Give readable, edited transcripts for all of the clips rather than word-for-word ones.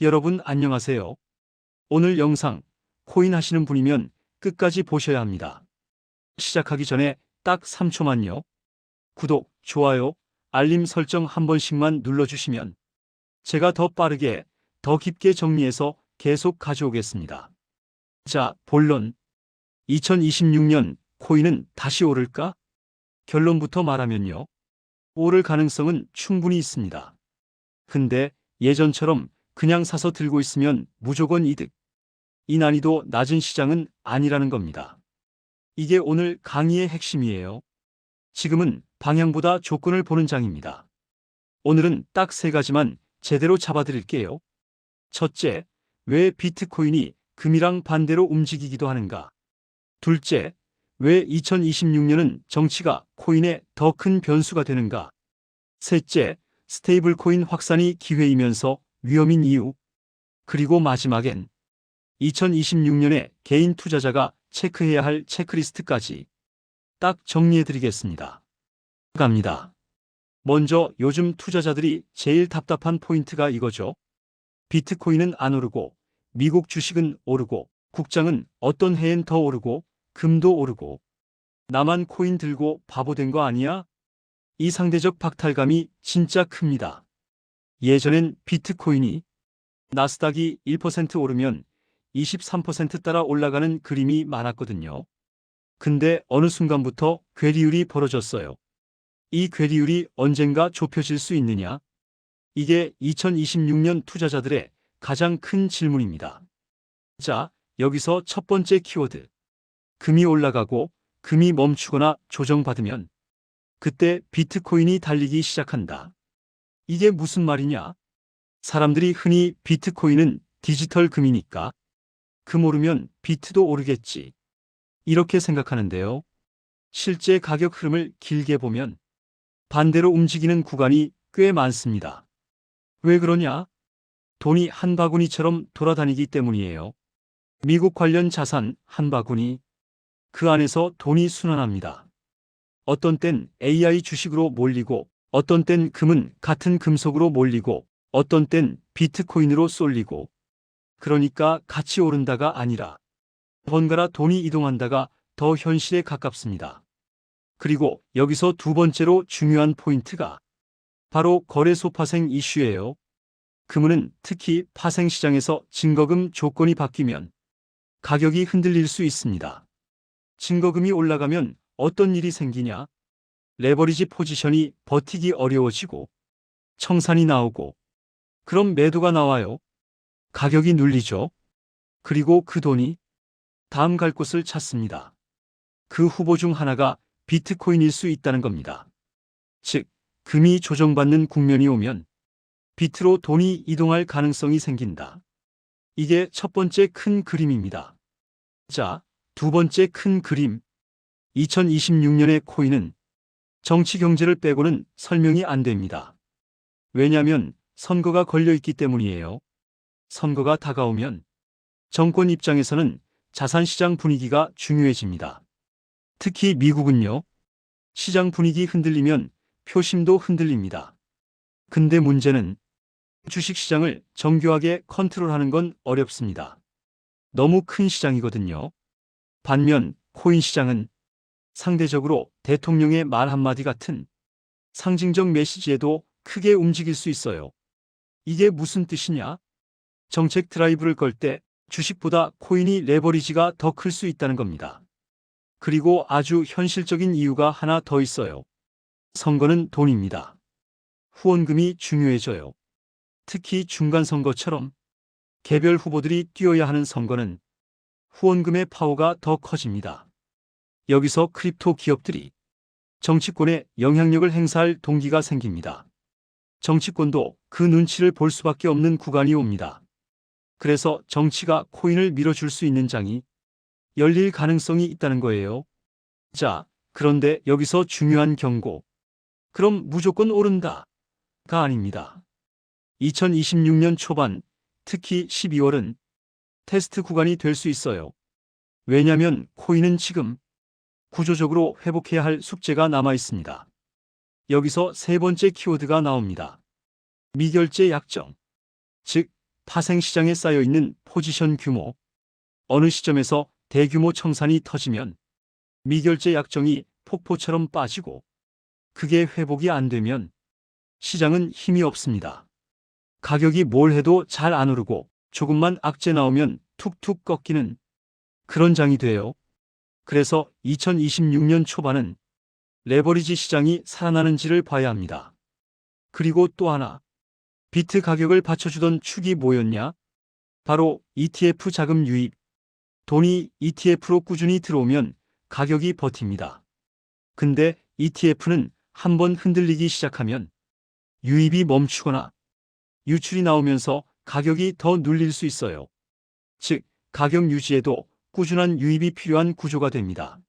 여러분 안녕하세요. 오늘 영상 코인 하시는 분이면 끝까지 보셔야 합니다. 시작하기 전에 딱 3초만요. 구독, 좋아요, 알림 설정 한 번씩만 눌러주시면 제가 더 빠르게, 더 깊게 정리해서 계속 가져오겠습니다. 자, 본론. 2026년 코인은 다시 오를까? 결론부터 말하면요. 오를 가능성은 충분히 있습니다. 근데 예전처럼 그냥 사서 들고 있으면 무조건 이득. 이 난이도 낮은 시장은 아니라는 겁니다. 이게 오늘 강의의 핵심이에요. 지금은 방향보다 조건을 보는 장입니다. 오늘은 딱 세 가지만 제대로 잡아드릴게요. 첫째, 왜 비트코인이 금이랑 반대로 움직이기도 하는가? 둘째, 왜 2026년은 정치가 코인에 더 큰 변수가 되는가? 셋째, 스테이블 코인 확산이 기회이면서 위험인 이유. 그리고 마지막엔 2026년에 개인 투자자가 체크해야 할 체크리스트까지 딱 정리해드리겠습니다. 갑니다. 먼저 요즘 투자자들이 제일 답답한 포인트가 이거죠. 비트코인은 안 오르고, 미국 주식은 오르고, 국장은 어떤 해엔 더 오르고, 금도 오르고, 나만 코인 들고 바보 된 거 아니야? 이 상대적 박탈감이 진짜 큽니다. 예전엔 비트코인이 나스닥이 1% 오르면 23% 따라 올라가는 그림이 많았거든요. 근데 어느 순간부터 괴리율이 벌어졌어요. 이 괴리율이 언젠가 좁혀질 수 있느냐? 이게 2026년 투자자들의 가장 큰 질문입니다. 자, 여기서 첫 번째 키워드. 금이 올라가고 금이 멈추거나 조정받으면 그때 비트코인이 달리기 시작한다. 이게 무슨 말이냐? 사람들이 흔히 비트코인은 디지털 금이니까 금 오르면 비트도 오르겠지, 이렇게 생각하는데요. 실제 가격 흐름을 길게 보면 반대로 움직이는 구간이 꽤 많습니다. 왜 그러냐? 돈이 한 바구니처럼 돌아다니기 때문이에요. 미국 관련 자산 한 바구니, 그 안에서 돈이 순환합니다. 어떤 땐 AI 주식으로 몰리고, 어떤 땐 금은 같은 금속으로 몰리고, 어떤 땐 비트코인으로 쏠리고. 그러니까 같이 오른다가 아니라 번갈아 돈이 이동한다가 더 현실에 가깝습니다. 그리고 여기서 두 번째로 중요한 포인트가 바로 거래소 파생 이슈예요. 금은 특히 파생 시장에서 증거금 조건이 바뀌면 가격이 흔들릴 수 있습니다. 증거금이 올라가면 어떤 일이 생기냐? 레버리지 포지션이 버티기 어려워지고 청산이 나오고, 그럼 매도가 나와요. 가격이 눌리죠. 그리고 그 돈이 다음 갈 곳을 찾습니다. 그 후보 중 하나가 비트코인일 수 있다는 겁니다. 즉, 금이 조정받는 국면이 오면 비트로 돈이 이동할 가능성이 생긴다. 이게 첫 번째 큰 그림입니다. 자, 두 번째 큰 그림. 2026년의 코인은 정치 경제를 빼고는 설명이 안 됩니다. 왜냐하면 선거가 걸려 있기 때문이에요. 선거가 다가오면 정권 입장에서는 자산시장 분위기가 중요해집니다. 특히 미국은요. 시장 분위기 흔들리면 표심도 흔들립니다. 근데 문제는 주식시장을 정교하게 컨트롤하는 건 어렵습니다. 너무 큰 시장이거든요. 반면 코인 시장은 상대적으로 대통령의 말 한마디 같은 상징적 메시지에도 크게 움직일 수 있어요. 이게 무슨 뜻이냐? 정책 드라이브를 걸 때 주식보다 코인이 레버리지가 더 클 수 있다는 겁니다. 그리고 아주 현실적인 이유가 하나 더 있어요. 선거는 돈입니다. 후원금이 중요해져요. 특히 중간선거처럼 개별 후보들이 뛰어야 하는 선거는 후원금의 파워가 더 커집니다. 여기서 크립토 기업들이 정치권에 영향력을 행사할 동기가 생깁니다. 정치권도 그 눈치를 볼 수밖에 없는 구간이 옵니다. 그래서 정치가 코인을 밀어줄 수 있는 장이 열릴 가능성이 있다는 거예요. 자, 그런데 여기서 중요한 경고. 그럼 무조건 오른다가 아닙니다. 2026년 초반, 특히 12월은 테스트 구간이 될 수 있어요. 왜냐하면 코인은 지금 구조적으로 회복해야 할 숙제가 남아 있습니다. 여기서 세 번째 키워드가 나옵니다. 미결제 약정. 즉, 파생시장에 쌓여있는 포지션 규모, 어느 시점에서 대규모 청산이 터지면 미결제 약정이 폭포처럼 빠지고 그게 회복이 안 되면 시장은 힘이 없습니다. 가격이 뭘 해도 잘 안 오르고 조금만 악재 나오면 툭툭 꺾이는 그런 장이 돼요. 그래서 2026년 초반은 레버리지 시장이 살아나는지를 봐야 합니다. 그리고 또 하나, 비트 가격을 받쳐주던 축이 뭐였냐? 바로 ETF 자금 유입. 돈이 ETF로 꾸준히 들어오면 가격이 버팁니다. 근데 ETF는 한번 흔들리기 시작하면 유입이 멈추거나 유출이 나오면서 가격이 더 눌릴 수 있어요. 즉, 가격 유지에도 꾸준한 유입이 필요한 구조가 됩니다.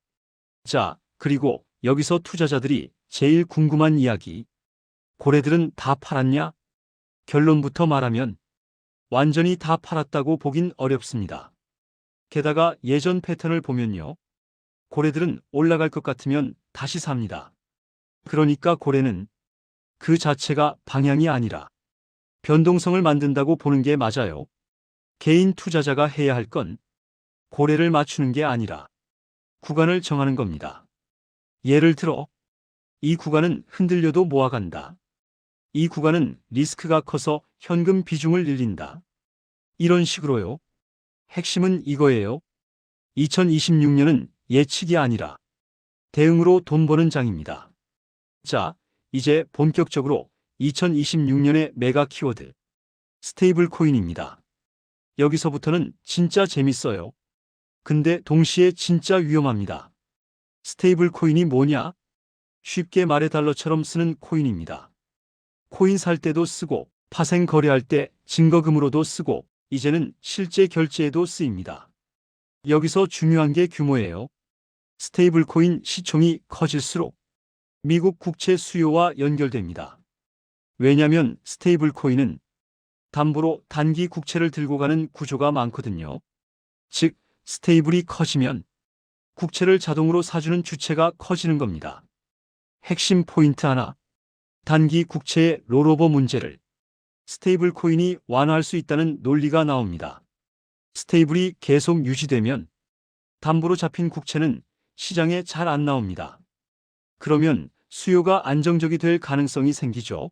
자, 그리고 여기서 투자자들이 제일 궁금한 이야기. 고래들은 다 팔았냐? 결론부터 말하면 완전히 다 팔았다고 보긴 어렵습니다. 게다가 예전 패턴을 보면요. 고래들은 올라갈 것 같으면 다시 삽니다. 그러니까 고래는 그 자체가 방향이 아니라 변동성을 만든다고 보는 게 맞아요. 개인 투자자가 해야 할 건 고래를 맞추는 게 아니라 구간을 정하는 겁니다. 예를 들어, 이 구간은 흔들려도 모아간다. 이 구간은 리스크가 커서 현금 비중을 늘린다. 이런 식으로요. 핵심은 이거예요. 2026년은 예측이 아니라 대응으로 돈 버는 장입니다. 자, 이제 본격적으로 2026년의 메가 키워드, 스테이블 코인입니다. 여기서부터는 진짜 재밌어요. 근데 동시에 진짜 위험합니다. 스테이블 코인이 뭐냐? 쉽게 말해 달러처럼 쓰는 코인입니다. 코인 살 때도 쓰고, 파생 거래할 때 증거금으로도 쓰고, 이제는 실제 결제에도 쓰입니다. 여기서 중요한 게 규모예요. 스테이블 코인 시총이 커질수록 미국 국채 수요와 연결됩니다. 왜냐면 스테이블 코인은 담보로 단기 국채를 들고 가는 구조가 많거든요. 즉, 스테이블이 커지면 국채를 자동으로 사주는 주체가 커지는 겁니다. 핵심 포인트 하나, 단기 국채의 롤오버 문제를 스테이블 코인이 완화할 수 있다는 논리가 나옵니다. 스테이블이 계속 유지되면 담보로 잡힌 국채는 시장에 잘 안 나옵니다. 그러면 수요가 안정적이 될 가능성이 생기죠.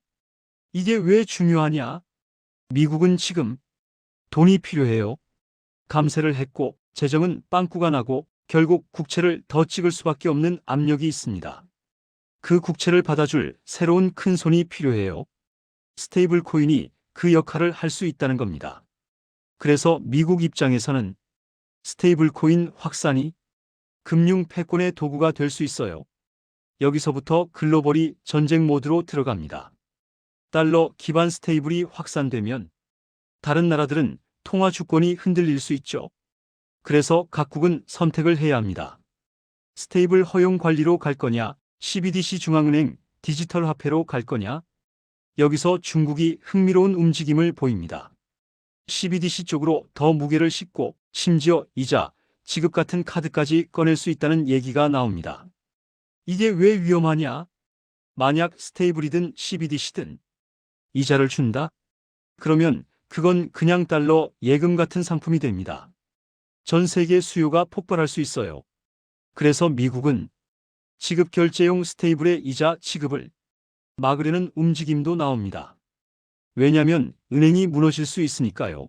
이게 왜 중요하냐? 미국은 지금 돈이 필요해요. 감세를 했고 재정은 빵꾸가 나고 결국 국채를 더 찍을 수밖에 없는 압력이 있습니다. 그 국채를 받아줄 새로운 큰 손이 필요해요. 스테이블 코인이 그 역할을 할 수 있다는 겁니다. 그래서 미국 입장에서는 스테이블 코인 확산이 금융 패권의 도구가 될 수 있어요. 여기서부터 글로벌이 전쟁 모드로 들어갑니다. 달러 기반 스테이블이 확산되면 다른 나라들은 통화 주권이 흔들릴 수 있죠. 그래서 각국은 선택을 해야 합니다. 스테이블 허용 관리로 갈 거냐, CBDC 중앙은행 디지털 화폐로 갈 거냐. 여기서 중국이 흥미로운 움직임을 보입니다. CBDC 쪽으로 더 무게를 싣고 심지어 이자, 지급 같은 카드까지 꺼낼 수 있다는 얘기가 나옵니다. 이게 왜 위험하냐? 만약 스테이블이든 CBDC든 이자를 준다? 그러면 그건 그냥 달러 예금 같은 상품이 됩니다. 전 세계 수요가 폭발할 수 있어요. 그래서 미국은 지급 결제용 스테이블의 이자 지급을 막으려는 움직임도 나옵니다. 왜냐하면 은행이 무너질 수 있으니까요.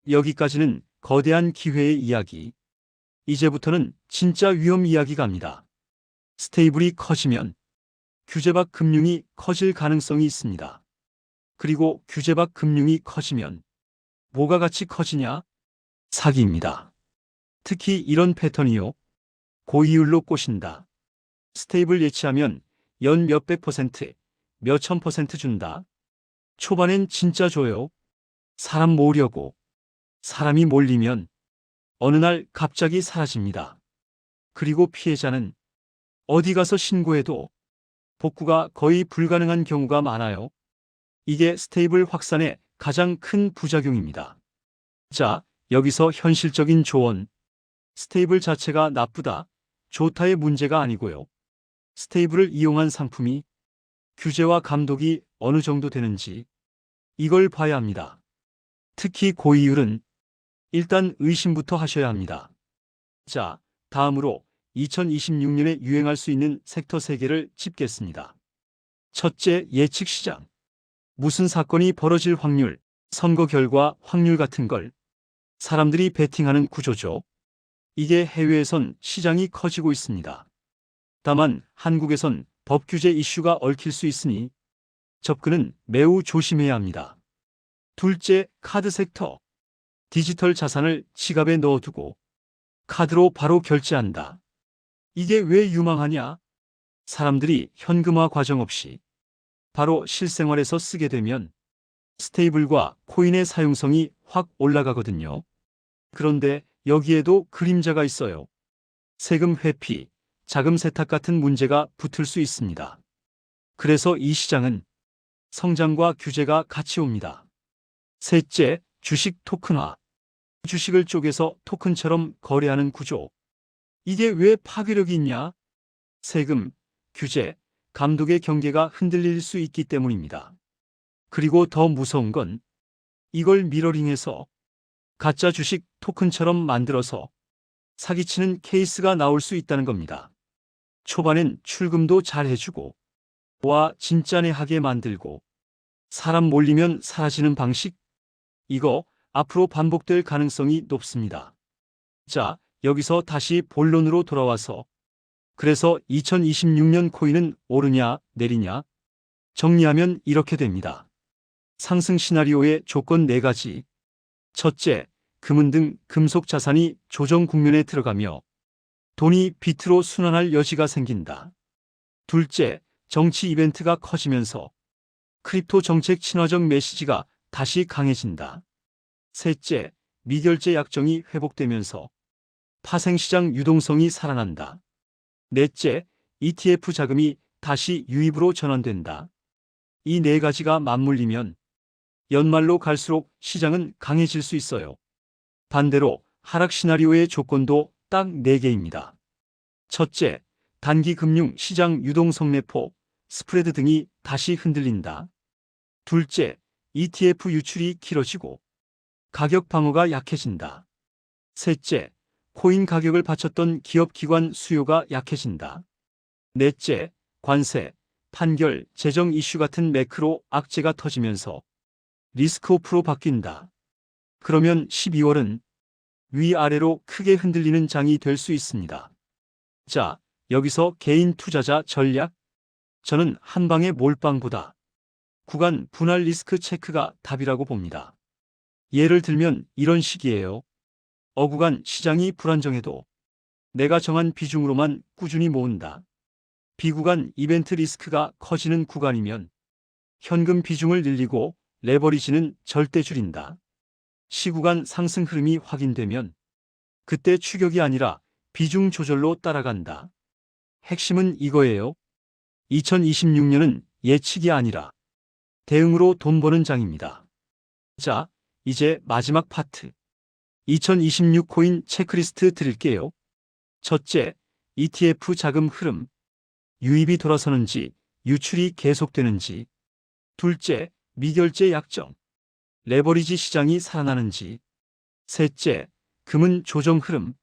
여기까지는 거대한 기회의 이야기. 이제부터는 진짜 위험 이야기 갑니다. 스테이블이 커지면 규제 밖 금융이 커질 가능성이 있습니다. 그리고 규제 밖 금융이 커지면 뭐가 같이 커지냐? 사기입니다. 특히 이런 패턴이요. 고이율로 꼬신다. 스테이블 예치하면 연 몇백 퍼센트, 몇천 퍼센트 준다. 초반엔 진짜 줘요. 사람 모으려고. 사람이 몰리면 어느 날 갑자기 사라집니다. 그리고 피해자는 어디 가서 신고해도 복구가 거의 불가능한 경우가 많아요. 이게 스테이블 확산의 가장 큰 부작용입니다. 자, 여기서 현실적인 조언. 스테이블 자체가 나쁘다, 좋다의 문제가 아니고요. 스테이블을 이용한 상품이 규제와 감독이 어느 정도 되는지 이걸 봐야 합니다. 특히 고이율은 일단 의심부터 하셔야 합니다. 자, 다음으로 2026년에 유행할 수 있는 섹터 3개를 짚겠습니다. 첫째, 예측 시장. 무슨 사건이 벌어질 확률, 선거 결과 확률 같은 걸 사람들이 베팅하는 구조죠. 이게 해외에선 시장이 커지고 있습니다. 다만 한국에선 법 규제 이슈가 얽힐 수 있으니 접근은 매우 조심해야 합니다. 둘째, 카드 섹터. 디지털 자산을 지갑에 넣어두고 카드로 바로 결제한다. 이게 왜 유망하냐? 사람들이 현금화 과정 없이 바로 실생활에서 쓰게 되면 스테이블과 코인의 사용성이 확 올라가거든요. 그런데 여기에도 그림자가 있어요. 세금 회피, 자금 세탁 같은 문제가 붙을 수 있습니다. 그래서 이 시장은 성장과 규제가 같이 옵니다. 셋째, 주식 토큰화. 주식을 쪼개서 토큰처럼 거래하는 구조. 이게 왜 파괴력이 있냐? 세금, 규제, 감독의 경계가 흔들릴 수 있기 때문입니다. 그리고 더 무서운 건 이걸 미러링해서 가짜 주식 토큰처럼 만들어서 사기치는 케이스가 나올 수 있다는 겁니다. 초반엔 출금도 잘 해주고 와 진짜네 하게 만들고 사람 몰리면 사라지는 방식? 이거 앞으로 반복될 가능성이 높습니다. 자, 여기서 다시 본론으로 돌아와서 그래서 2026년 코인은 오르냐 내리냐? 정리하면 이렇게 됩니다. 상승 시나리오의 조건 4가지. 첫째, 금은 등 금속 자산이 조정 국면에 들어가며 돈이 비트로 순환할 여지가 생긴다. 둘째, 정치 이벤트가 커지면서 크립토 정책 친화적 메시지가 다시 강해진다. 셋째, 미결제 약정이 회복되면서 파생시장 유동성이 살아난다. 넷째, ETF 자금이 다시 유입으로 전환된다. 이 4가지가 맞물리면 연말로 갈수록 시장은 강해질 수 있어요. 반대로 하락 시나리오의 조건도 딱 4개입니다. 첫째, 단기 금융 시장 유동성 내포, 스프레드 등이 다시 흔들린다. 둘째, ETF 유출이 길어지고 가격 방어가 약해진다. 셋째, 코인 가격을 받쳤던 기업 기관 수요가 약해진다. 넷째, 관세, 판결, 재정 이슈 같은 매크로 악재가 터지면서 리스크오프로 바뀐다. 그러면 12월은 위아래로 크게 흔들리는 장이 될 수 있습니다. 자, 여기서 개인 투자자 전략? 저는 한방의 몰빵보다 구간 분할 리스크 체크가 답이라고 봅니다. 예를 들면 이런 식이에요. 어구간 시장이 불안정해도 내가 정한 비중으로만 꾸준히 모은다. 비구간 이벤트 리스크가 커지는 구간이면 현금 비중을 늘리고 레버리지는 절대 줄인다. 시구간 상승 흐름이 확인되면 그때 추격이 아니라 비중 조절로 따라간다. 핵심은 이거예요. 2026년은 예측이 아니라 대응으로 돈 버는 장입니다. 자, 이제 마지막 파트. 2026 코인 체크리스트 드릴게요. 첫째, ETF 자금 흐름. 유입이 돌아서는지, 유출이 계속되는지. 둘째, 미결제 약정. 레버리지 시장이 살아나는지. 셋째, 금은 조정 흐름.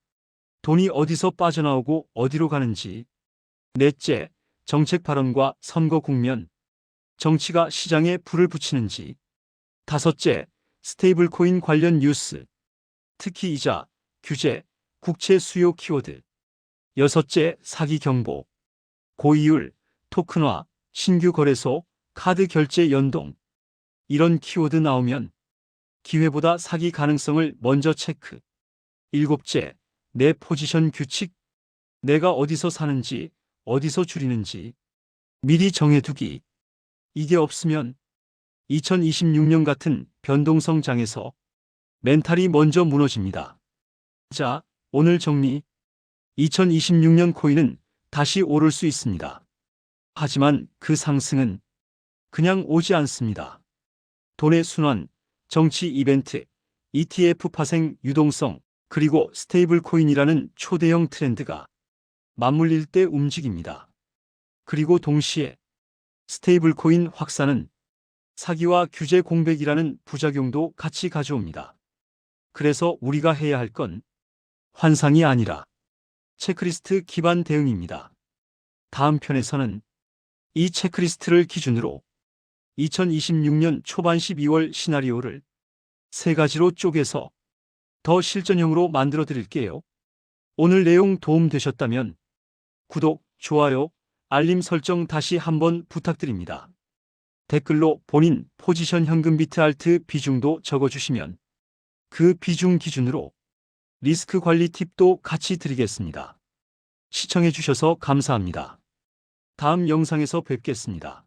돈이 어디서 빠져나오고 어디로 가는지. 넷째, 정책 발언과 선거 국면. 정치가 시장에 불을 붙이는지. 다섯째, 스테이블 코인 관련 뉴스. 특히 이자, 규제, 국채 수요 키워드. 여섯째, 사기 경보. 고이율, 토큰화, 신규 거래소, 카드 결제 연동. 이런 키워드 나오면 기회보다 사기 가능성을 먼저 체크. 일곱째, 내 포지션 규칙. 내가 어디서 사는지, 어디서 줄이는지 미리 정해두기. 이게 없으면 2026년 같은 변동성 장에서 멘탈이 먼저 무너집니다. 자, 오늘 정리. 2026년 코인은 다시 오를 수 있습니다. 하지만 그 상승은 그냥 오지 않습니다. 돈의 순환, 정치 이벤트, ETF 파생 유동성, 그리고 스테이블 코인이라는 초대형 트렌드가 맞물릴 때 움직입니다. 그리고 동시에 스테이블 코인 확산은 사기와 규제 공백이라는 부작용도 같이 가져옵니다. 그래서 우리가 해야 할 건 환상이 아니라 체크리스트 기반 대응입니다. 다음 편에서는 이 체크리스트를 기준으로 2026년 초반 12월 시나리오를 3가지로 쪼개서 더 실전형으로 만들어 드릴게요. 오늘 내용 도움되셨다면 구독, 좋아요, 알림 설정 다시 한번 부탁드립니다. 댓글로 본인 포지션 현금 비트 알트 비중도 적어주시면 그 비중 기준으로 리스크 관리 팁도 같이 드리겠습니다. 시청해 주셔서 감사합니다. 다음 영상에서 뵙겠습니다.